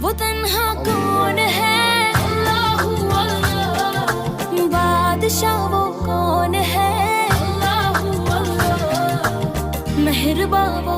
वो तन्हा कौन है, अल्लाहू अल्लाह। बादशाह वो कौन है, अल्लाहू अल्लाह। मेहरबान वो